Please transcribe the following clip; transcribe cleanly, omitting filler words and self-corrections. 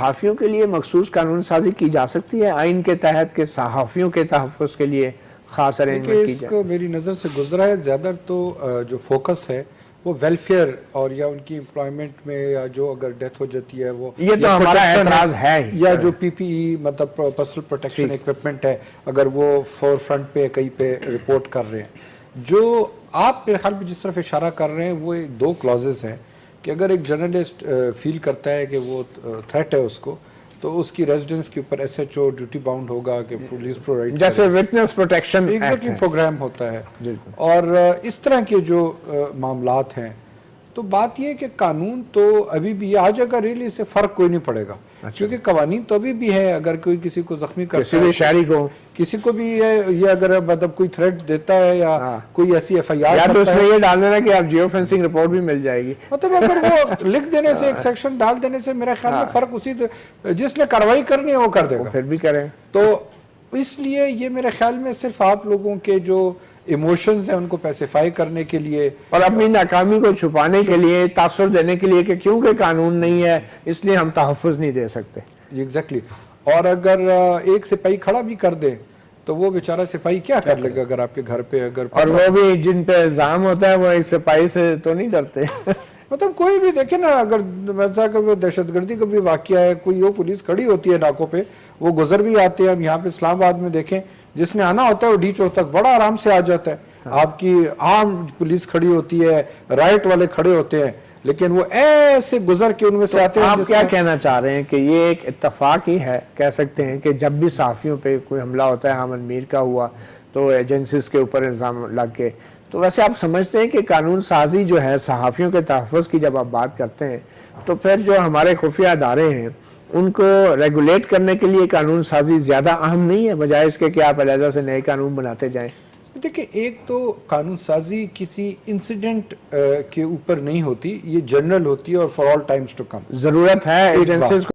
صحافیوں کے لیے مخصوص قانون سازی کی جا سکتی ہے آئین کے تحت کہ صحافیوں کے تحفظ کے لیے خاص ارینجمنٹ کی اس جائے؟ کو میری نظر سے گزرا ہے زیادہ تو جو فوکس ہے وہ ویلفیئر اور یا ان کی امپلائمنٹ میں یا جو اگر ڈیتھ ہو جاتی ہے وہ یہ تو ہمارا اعتراض ہے ہی، یا جو پی پی ای مطلب پرسنل پروٹیکشن ایکوپمنٹ ہے اگر وہ فور فرنٹ پہ کہیں پہ رپورٹ کر رہے ہیں. جو آپ میرے خیال میں جس طرف اشارہ کر رہے ہیں وہ دو کلازز ہیں کہ اگر ایک جرنلسٹ فیل کرتا ہے کہ وہ تھریٹ ہے اس کو تو اس کی ریزیڈنس کے اوپر S H O duty bound ہوگا کہ پولیس پرووائڈ جیسے وٹنس پروٹیکشن ایگزیکٹلی پروگرام ہوتا ہے. اور اس طرح کے جو معاملات ہیں تو بات یہ ہے کہ قانون تو ابھی بھی آج اگر ریلی سے فرق کوئی نہیں پڑے گا کیونکہ قوانین تو ابھی بھی ہے. اگر کوئی کسی کو زخمی کرتا کسی بھی شہری کو کسی کو بھی یہ اگر مطلب کوئی تھریٹ دیتا ہے یا کوئی ایسی ایف آئی آر یا تو اس میں یہ ڈال دینا کہ آپ جیو فینسنگ رپورٹ بھی مل جائے گی، مطلب اگر وہ لکھ دینے سے ایک سیکشن ڈال دینے سے میرا خیال میں فرق اسی جس نے کارروائی کرنی ہے وہ کر دے گا پھر بھی کریں. تو اس لیے یہ میرے خیال میں صرف آپ لوگوں کے جو ایموشنز ہیں ان کو پیسیفائی کرنے کے لیے اور اپنی ناکامی کو چھپانے کے لیے تاثر دینے کے لیے کہ کیونکہ قانون نہیں ہے اس لیے ہم تحفظ نہیں دے سکتے. ایگزیکٹلی. اور اگر ایک سپاہی کھڑا بھی کر دے تو وہ بیچارہ سپاہی کیا کر لے گا اگر آپ کے گھر پہ اگر اور وہ بھی جن پہ الزام ہوتا ہے وہ ایک سپاہی سے تو نہیں ڈرتے. مطلب کوئی بھی دیکھے نا اگر دہشت گردی کا بھی واقعہ ہے کوئی وہ پولیس کھڑی ہوتی ہے ناکوں پہ وہ گزر بھی آتے ہیں. ہم یہاں پہ اسلام آباد میں دیکھیں جس نے آنا ہوتا ہے وہ ڈی چوک تک بڑا آرام سے آ جاتا ہے. آپ کی عام پولیس کھڑی ہوتی ہے رائٹ والے کھڑے ہوتے ہیں لیکن وہ ایسے گزر کے ان میں سے آتے ہیں. آپ کیا کہنا چاہ رہے ہیں کہ یہ ایک اتفاق ہی ہے کہہ سکتے ہیں کہ جب بھی صحافیوں پہ کوئی حملہ ہوتا ہے حامد میر کا ہوا تو ایجنسیز کے اوپر الزام لگ کے تو ویسے آپ سمجھتے ہیں کہ قانون سازی جو ہے صحافیوں کے تحفظ کی جب آپ بات کرتے ہیں تو پھر جو ہمارے خفیہ ادارے ہیں ان کو ریگولیٹ کرنے کے لیے قانون سازی زیادہ اہم نہیں ہے بجائے اس کے کہ آپ علیحدہ سے نئے قانون بناتے جائیں؟ دیکھیں ایک تو قانون سازی کسی انسیڈنٹ کے اوپر نہیں ہوتی یہ جنرل ہوتی ہے اور for all times to come ضرورت ہے ایجنسیز